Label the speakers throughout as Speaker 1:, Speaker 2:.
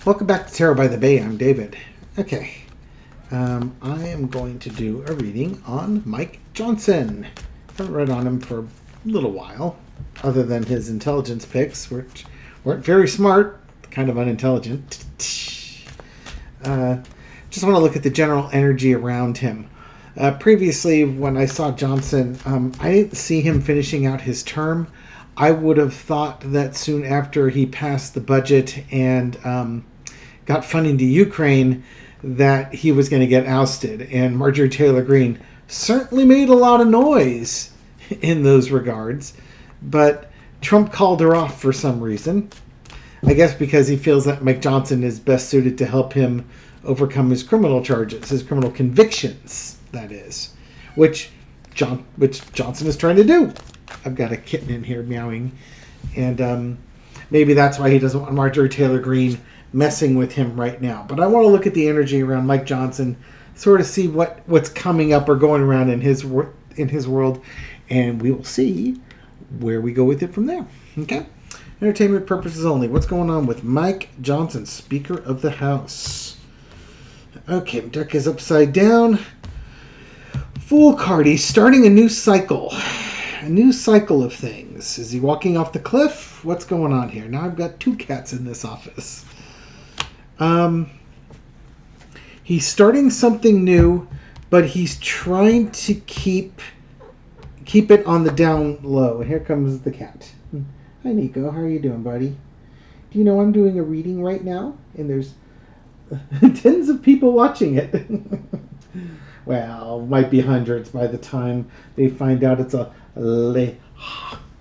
Speaker 1: Welcome back to Tarot by the Bay. I'm David. Okay, I am going to do a reading on Mike Johnson. I haven't read on him for a little while, other than his intelligence picks, which weren't very smart, kind of unintelligent. Just want to look at the general energy around him. Previously, when I saw Johnson, I didn't see him finishing out his term. I would have thought that soon after he passed the budget and got funding to Ukraine, that he was going to get ousted. And Marjorie Taylor Greene certainly made a lot of noise in those regards. But Trump called her off for some reason. I guess because he feels that Mike Johnson is best suited to help him overcome his criminal charges, his criminal convictions, that is. Which Johnson is trying to do. I've got a kitten in here meowing. And maybe that's why he doesn't want Marjorie Taylor Greene messing with him right now. But I want to look at the energy around Mike Johnson, sort of see what's coming up or going around in his world, and we will see where we go with it from there. Okay? Entertainment purposes only. What's going on with Mike Johnson, Speaker of the House? Okay, deck is upside down. Fool card. He's starting a new cycle. A new cycle of things. Is he walking off the cliff? What's going on here? Now I've got two cats in this office. He's starting something new, but he's trying to keep it on the down low. And here comes the cat. Hi, Nico. How are you doing, buddy? Do you know I'm doing a reading right now? And there's tens of people watching it. Well, might be hundreds by the time they find out it's a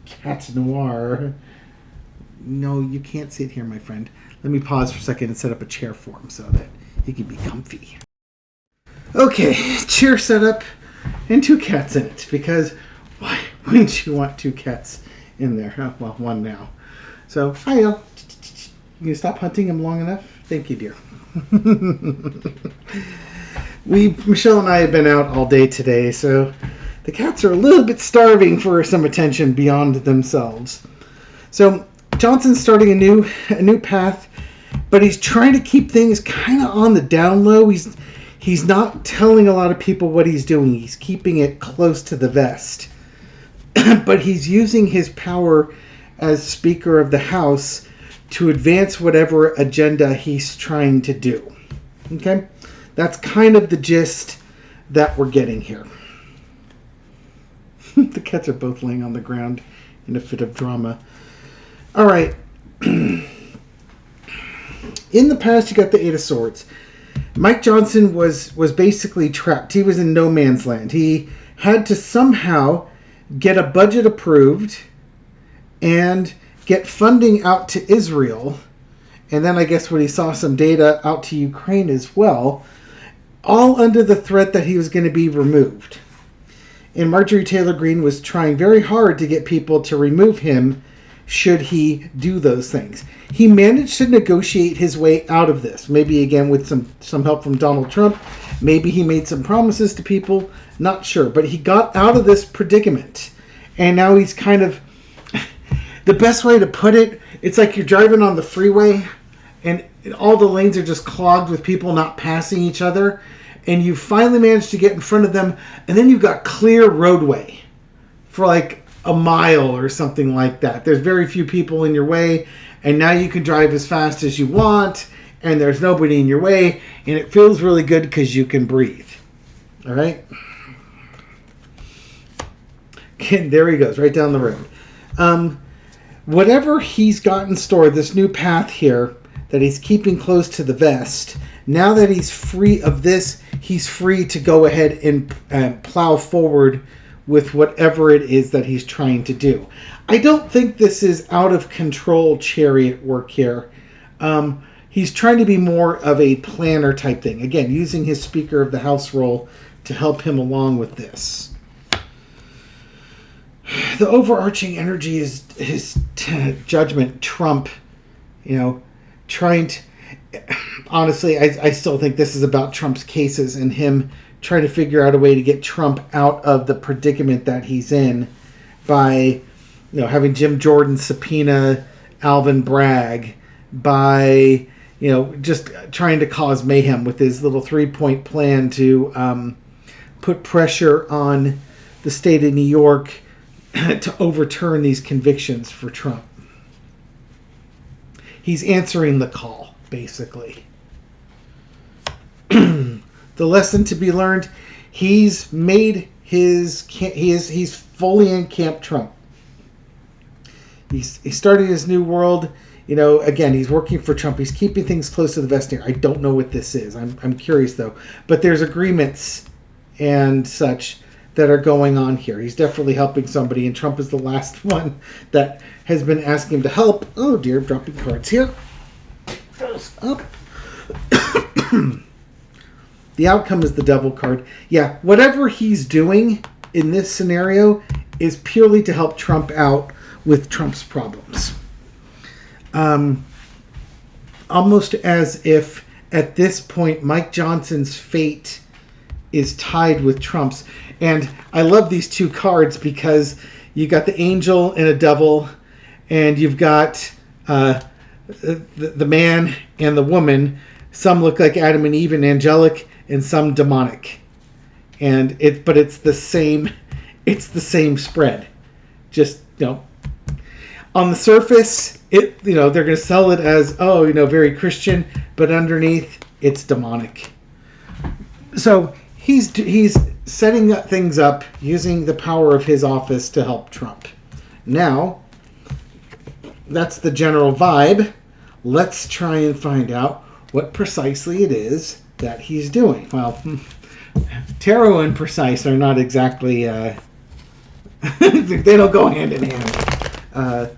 Speaker 1: Chat Noir. No, you can't sit here, my friend. Let me pause for a second and set up a chair for him so that he can be comfy. Okay, chair set up and two cats in it, because why wouldn't you want two cats in there? Oh, well, one now. So, hi, y'all. You stop hunting him long enough? Thank you, dear. Michelle and I have been out all day today, so the cats are a little bit starving for some attention beyond themselves. So Johnson's starting a new path, but he's trying to keep things kind of on the down low. He's not telling a lot of people what he's doing. He's keeping it close to the vest. But he's using his power as Speaker of the House to advance whatever agenda he's trying to do. Okay? That's kind of the gist that we're getting here. The cats are both laying on the ground in a fit of drama. All right. In the past, you got the Eight of Swords. Mike Johnson was basically trapped. He was in no man's land. He had to somehow get a budget approved and get funding out to Israel. And then I guess when he saw some data out to Ukraine as well, all under the threat that he was going to be removed. And Marjorie Taylor Greene was trying very hard to get people to remove him should he do those things. He managed to negotiate his way out of this. Maybe again with some help from Donald Trump. Maybe he made some promises to people. Not sure. But he got out of this predicament. And now he's kind of... The best way to put it, it's like you're driving on the freeway and all the lanes are just clogged with people not passing each other, and you finally managed to get in front of them, and then you've got clear roadway for like a mile or something like that. There's very few people in your way, and now you can drive as fast as you want, and there's nobody in your way, and it feels really good because you can breathe. All right? And there he goes, right down the road. Whatever he's got in store, this new path here, that he's keeping close to the vest. Now that he's free of this, he's free to go ahead and plow forward with whatever it is that he's trying to do. I don't think this is out of control chariot work here. He's trying to be more of a planner type thing. Again, using his Speaker of the House role to help him along with this. The overarching energy is his judgment, Trump, trying to... Honestly, I still think this is about Trump's cases and him trying to figure out a way to get Trump out of the predicament that he's in by, having Jim Jordan subpoena Alvin Bragg, by, just trying to cause mayhem with his little 3-point plan to put pressure on the state of New York to overturn these convictions for Trump. He's answering the call, basically. The lesson to be learned: he's fully in Camp Trump. He's starting his new world. Again, he's working for Trump. He's keeping things close to the vest here. I don't know what this is. I'm curious, though. But there's agreements and such that are going on here. He's definitely helping somebody, and Trump is the last one that has been asking him to help. Oh, dear, dropping cards here. Goes up. The outcome is the devil card. Yeah, whatever he's doing in this scenario is purely to help Trump out with Trump's problems. Almost as if at this point Mike Johnson's fate is tied with Trump's. And I love these two cards because you got the angel and a devil, and you've got the man and the woman. Some look like Adam and Eve and angelic, and some demonic. But it's the same spread. Just on the surface, they're going to sell it as very Christian, but underneath it's demonic. So he's setting things up using the power of his office to help Trump. Now, that's the general vibe. Let's try and find out what precisely it is that he's doing. Well, tarot and precise are not exactly they don't go hand in hand.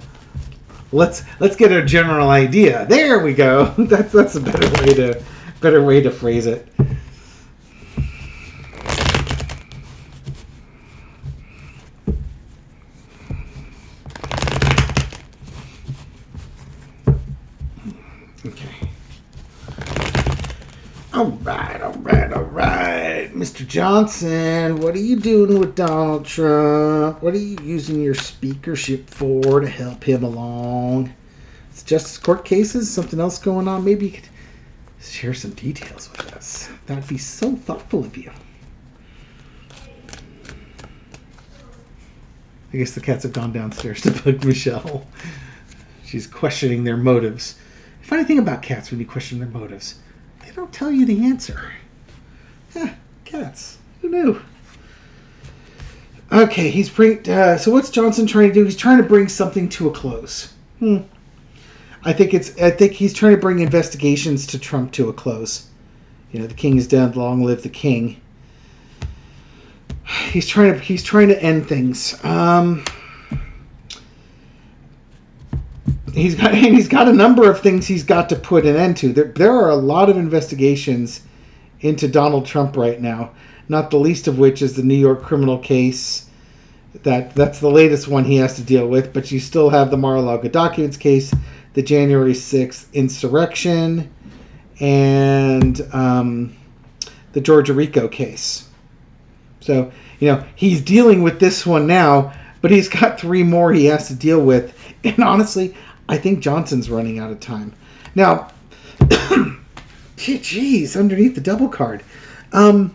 Speaker 1: Let's get a general idea. There we go. That's a better way to phrase it. Okay. All right. Mr. Johnson, what are you doing with Donald Trump? What are you using your speakership for to help him along? It's justice court cases? Something else going on? Maybe you could share some details with us. That'd be so thoughtful of you. I guess the cats have gone downstairs to bug Michelle. She's questioning their motives. Funny thing about cats, when you question their motives, they don't tell you the answer. Yeah, cats. Who knew? Okay, so what's Johnson trying to do? He's trying to bring something to a close. I think he's trying to bring investigations to Trump to a close. The king is dead, long live the king. He's trying to end things. He's got a number of things he's got to put an end to. There are a lot of investigations into Donald Trump right now, not the least of which is the New York criminal case. That's the latest one he has to deal with, but you still have the Mar-a-Lago documents case, the January 6th insurrection, and the Georgia RICO case. So, he's dealing with this one now, but he's got 3 more he has to deal with. And honestly, I think Johnson's running out of time. Now, geez, underneath the double card. The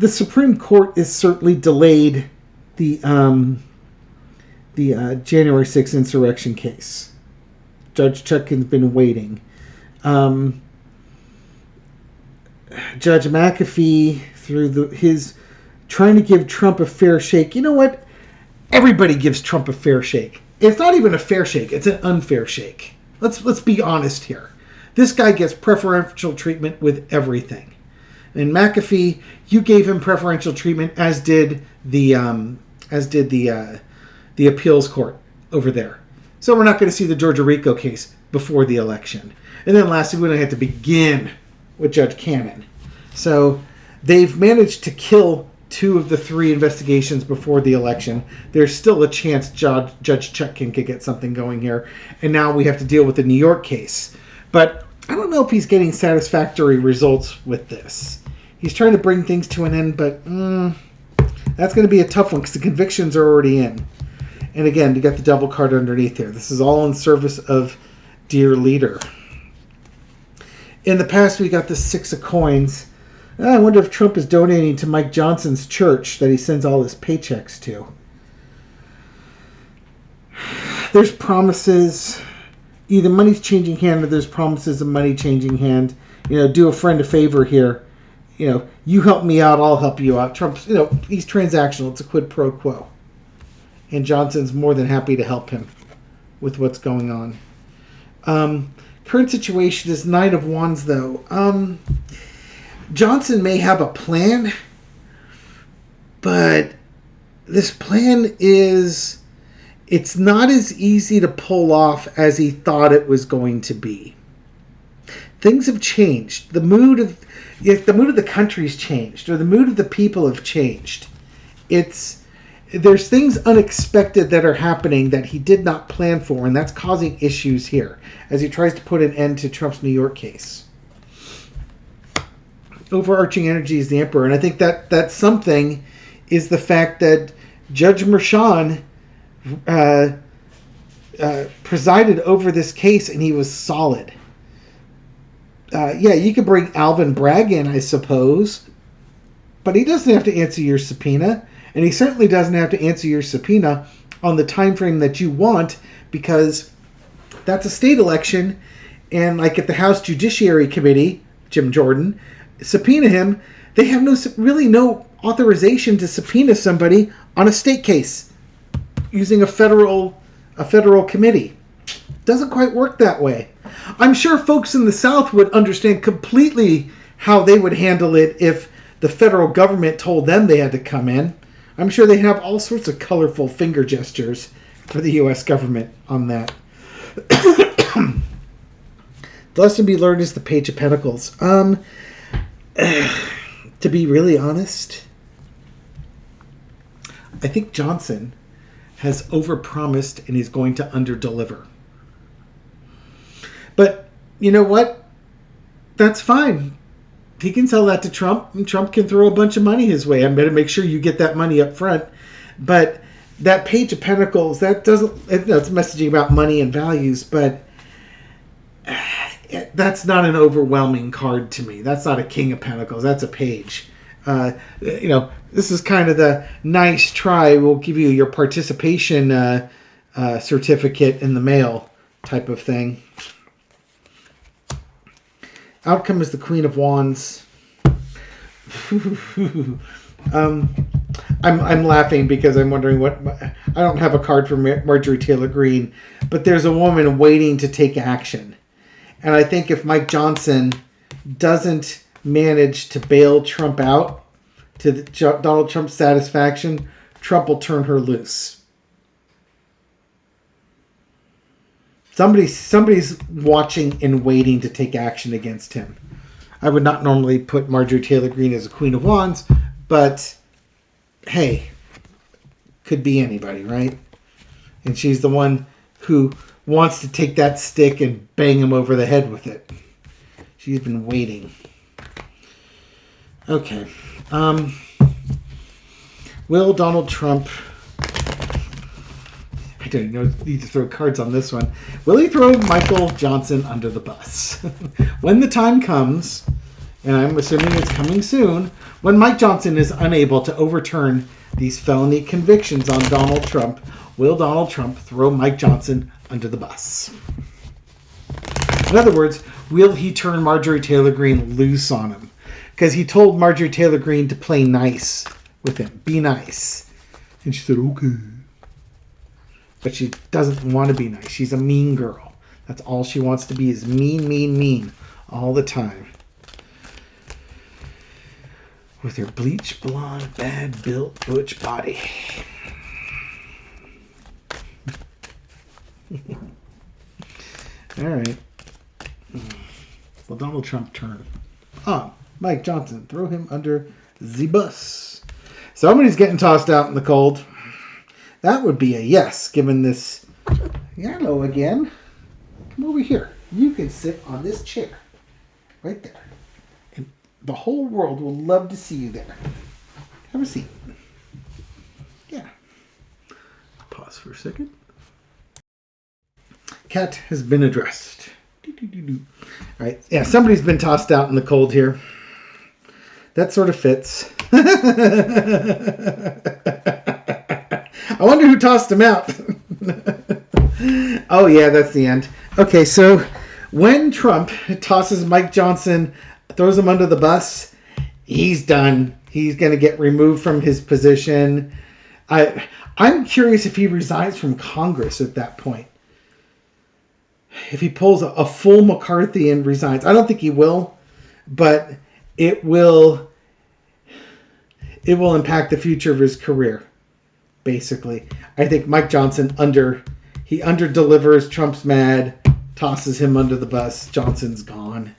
Speaker 1: Supreme Court is certainly delayed the January 6th insurrection case. Judge Chutkan's been waiting. Judge McAfee, through his trying to give Trump a fair shake. You know what? Everybody gives Trump a fair shake. It's not even a fair shake. It's an unfair shake. Let's be honest here. This guy gets preferential treatment with everything. And McAfee, you gave him preferential treatment, as did the appeals court over there. So we're not going to see the Georgia RICO case before the election. And then lastly, we don't have to begin with Judge Cannon. So they've managed to kill 2 of the 3 investigations before the election. There's still a chance Judge Chutkan could get something going here. And now we have to deal with the New York case. But I don't know if he's getting satisfactory results with this. He's trying to bring things to an end, but that's going to be a tough one because the convictions are already in. And again, you got the double card underneath here. This is all in service of dear leader. In the past, we got the 6 of coins. I wonder if Trump is donating to Mike Johnson's church that he sends all his paychecks to. There's promises. Either money's changing hand or there's promises of money changing hand. Do a friend a favor here. You help me out, I'll help you out. Trump's, he's transactional. It's a quid pro quo. And Johnson's more than happy to help him with what's going on. Current situation is 9 of Wands, though. Johnson may have a plan, but this plan it's not as easy to pull off as he thought it was going to be. Things have changed. The mood of the country's changed, or the mood of the people have changed. There's things unexpected that are happening that he did not plan for, and that's causing issues here as he tries to put an end to Trump's New York case. Overarching energy is the Emperor, and I think that something is the fact that Judge Merchan presided over this case, and he was solid. You could bring Alvin Bragg in, I suppose, but he doesn't have to answer your subpoena, and he certainly doesn't have to answer your subpoena on the time frame that you want, because that's a state election, and like at the House Judiciary Committee, Jim Jordan, subpoena him, they have no authorization to subpoena somebody on a state case using a federal committee. Doesn't quite work that way. I'm sure folks in the South would understand completely how they would handle it if the federal government told them they had to come in. I'm sure they have all sorts of colorful finger gestures for the U.S. government on that. The lesson to be learned is the Page of Pentacles. To be really honest, I think Johnson has overpromised and he's going to underdeliver. But you know what? That's fine. He can sell that to Trump, and Trump can throw a bunch of money his way. I'm going to make sure you get that money up front. But that Page of Pentacles, that's messaging about money and values, but that's not an overwhelming card to me. That's not a King of Pentacles. That's a Page. This is kind of the nice try. We'll give you your participation certificate in the mail type of thing. Outcome is the Queen of Wands. I'm laughing because I'm wondering I don't have a card for Marjorie Taylor Greene, but there's a woman waiting to take action. And I think if Mike Johnson doesn't manage to bail Trump out to Donald Trump's satisfaction, Trump will turn her loose. Somebody's watching and waiting to take action against him. I would not normally put Marjorie Taylor Greene as a Queen of Wands, but hey, could be anybody, right? And she's the one who wants to take that stick and bang him over the head with it. She's been waiting. Okay. Will Donald Trump... I don't need to throw cards on this one. Will he throw Michael Johnson under the bus? When the time comes, and I'm assuming it's coming soon, when Mike Johnson is unable to overturn these felony convictions on Donald Trump, will Donald Trump throw Mike Johnson under the bus? In other words, will he turn Marjorie Taylor Greene loose on him? Because he told Marjorie Taylor Greene to play nice with him. Be nice. And she said, okay. But she doesn't want to be nice. She's a mean girl. That's all she wants to be, is mean, mean, mean all the time. With her bleach blonde, bad built butch body. All right. Well, Donald Trump turn. Mike Johnson, throw him under the bus. Somebody's getting tossed out in the cold. That would be a yes, given this. Hello again. Come over here. You can sit on this chair. Right there. And the whole world will love to see you there. Have a seat. Yeah. Pause. Pause for a second. Cat has been addressed. All right. Yeah, somebody's been tossed out in the cold here. That sort of fits. I wonder who tossed him out. Oh, yeah, that's the end. Okay, so when Trump tosses Mike Johnson, throws him under the bus, he's done. He's going to get removed from his position. I'm curious if he resigns from Congress at that point. If he pulls a full McCarthy and resigns. I don't think he will, but it will impact the future of his career, basically. I think Mike Johnson under-delivers. Trump's mad, tosses him under the bus. Johnson's gone.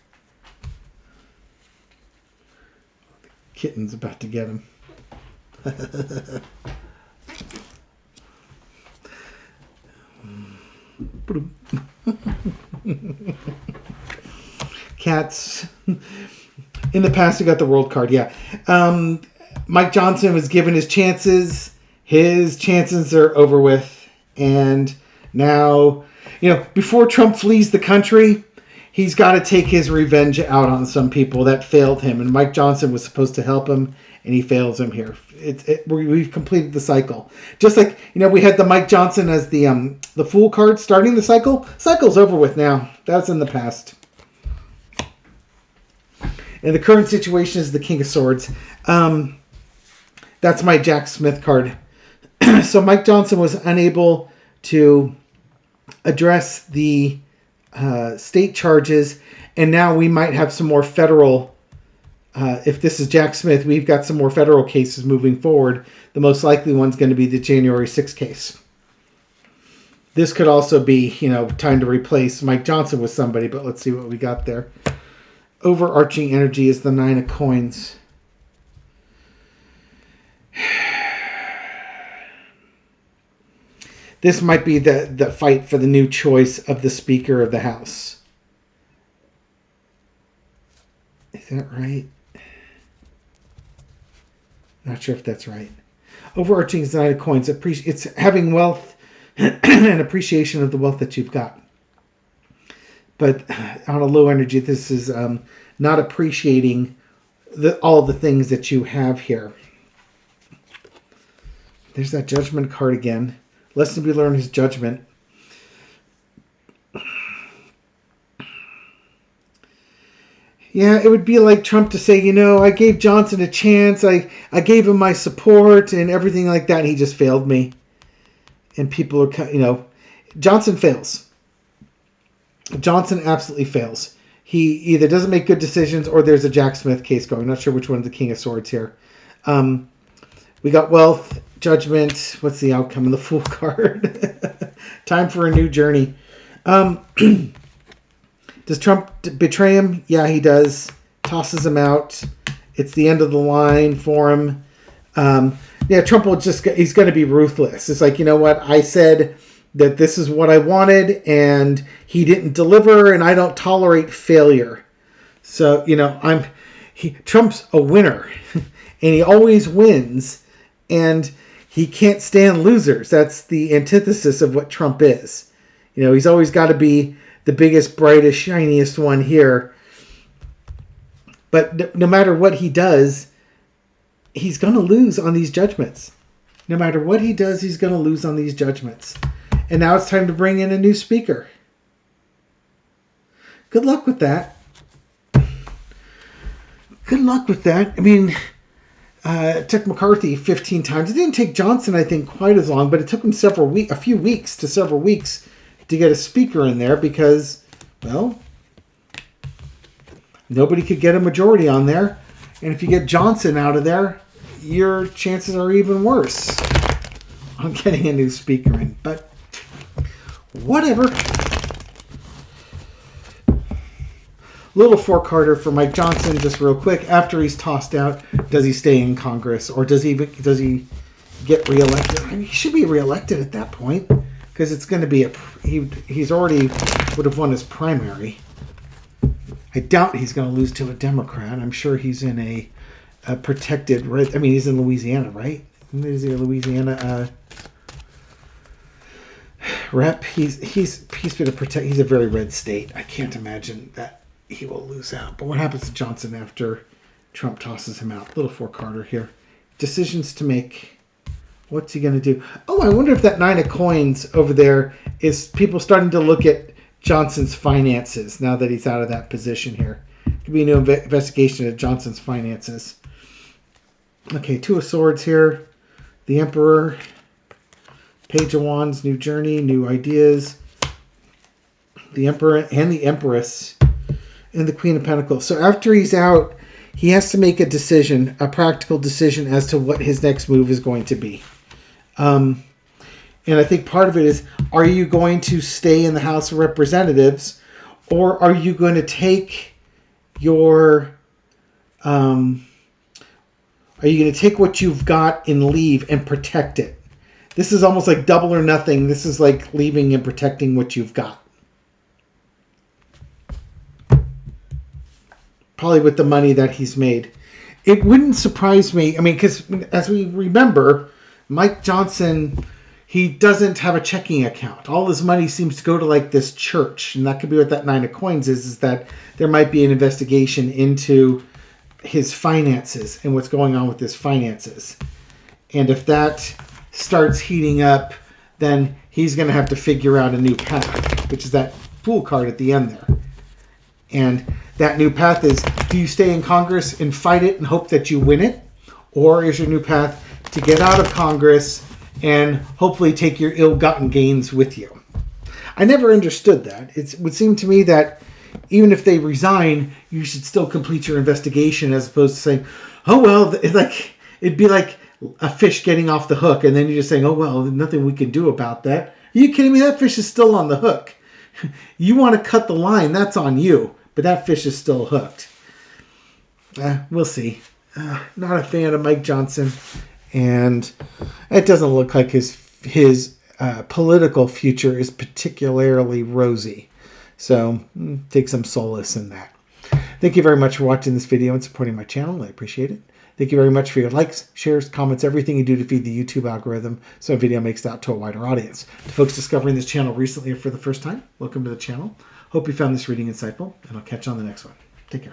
Speaker 1: The kitten's about to get him. Cats. In the past, we got the world card. Yeah. Mike Johnson was given his chances. His chances are over with. And now, before Trump flees the country, he's got to take his revenge out on some people that failed him. And Mike Johnson was supposed to help him, and he fails him here. We've completed the cycle. Just like, we had the Mike Johnson as the Fool card starting the cycle. Cycle's over with now. That's in the past. And the current situation is the King of Swords. That's my Jack Smith card. So Mike Johnson was unable to address the state charges, and now we might have some more federal. If this is Jack Smith, we've got some more federal cases moving forward. The most likely one's going to be the January 6th case. This could also be, time to replace Mike Johnson with somebody, but let's see what we got there. Overarching energy is the 9 of coins. This might be the fight for the new choice of the Speaker of the House. Is that right? Not sure if that's right. Overarching is the 9 of coins. It's having wealth and appreciation of the wealth that you've got. But on a low energy, this is not appreciating all the things that you have here. There's that judgment card again. Lesson we learn is judgment. Yeah, it would be like Trump to say, I gave Johnson a chance. I gave him my support and everything like that. And he just failed me. And people are, Johnson fails. Johnson absolutely fails. He either doesn't make good decisions or there's a Jack Smith case going. I'm not sure which one's the King of Swords here. We got wealth, judgment. What's the outcome of the Fool card? Time for a new journey. Does Trump betray him? Yeah, he does. Tosses him out. It's the end of the line for him. Trump will he's going to be ruthless. It's like, I said that this is what I wanted and he didn't deliver and I don't tolerate failure. So, Trump's a winner and he always wins and he can't stand losers. That's the antithesis of what Trump is. He's always got to be the biggest, brightest, shiniest one here. But no matter what he does, he's going to lose on these judgments. No matter what he does, he's going to lose on these judgments. And now it's time to bring in a new speaker. Good luck with that. Good luck with that. I mean, it took McCarthy 15 times. It didn't take Johnson, I think, quite as long, but it took him a few weeks to several weeks to get a speaker in there because, well, nobody could get a majority on there. And if you get Johnson out of there, your chances are even worse on getting a new speaker in. But whatever. Little four-carder for Mike Johnson, just real quick. After he's tossed out, does he stay in Congress or does he get reelected? I mean, he should be reelected at that point because it's going to be he's already would have won his primary. I doubt he's going to lose to a Democrat. I'm sure he's in a protected. I mean, he's in Louisiana, right? Is he Louisiana? rep. He's been a protect. He's a very red state. I can't imagine that he will lose out. But what happens to Johnson after Trump tosses him out? Little four-carder here. Decisions to make. What's he going to do? Oh, I wonder if that 9 of coins over there is people starting to look at Johnson's finances now that he's out of that position here. Could be a new investigation of Johnson's finances. Okay, 2 of swords here. The Emperor. Page of Wands, new journey, new ideas. The Emperor and the Empress. And the Queen of Pentacles. So after he's out, he has to make a decision, a practical decision as to what his next move is going to be. And I think part of it is, are you going to stay in the House of Representatives, or are you going to take your, are you going to take what you've got and leave and protect it? This is almost like double or nothing. This is like leaving and protecting what you've got. Probably with the money that he's made. It wouldn't surprise me. I mean, because as we remember, Mike Johnson, he doesn't have a checking account. All his money seems to go to like this church. And that could be what that 9 of coins is that there might be an investigation into his finances and what's going on with his finances. And if that starts heating up, then he's going to have to figure out a new path, which is that Fool card at the end there. And that new path is, do you stay in Congress and fight it and hope that you win it? Or is your new path to get out of Congress and hopefully take your ill-gotten gains with you? I never understood that. It would seem to me that even if they resign, you should still complete your investigation, as opposed to saying, oh, well, it'd be like a fish getting off the hook, and then you're just saying, oh, well, there's nothing we can do about that. Are you kidding me? That fish is still on the hook. You want to cut the line, that's on you, but that fish is still hooked. We'll see. Not a fan of Mike Johnson, and it doesn't look like his political future is particularly rosy. So take some solace in that. Thank you very much for watching this video and supporting my channel. I appreciate it. Thank you very much for your likes, shares, comments, everything you do to feed the YouTube algorithm so a video makes it out to a wider audience. To folks discovering this channel recently or for the first time, welcome to the channel. Hope you found this reading insightful, and I'll catch you on the next one. Take care.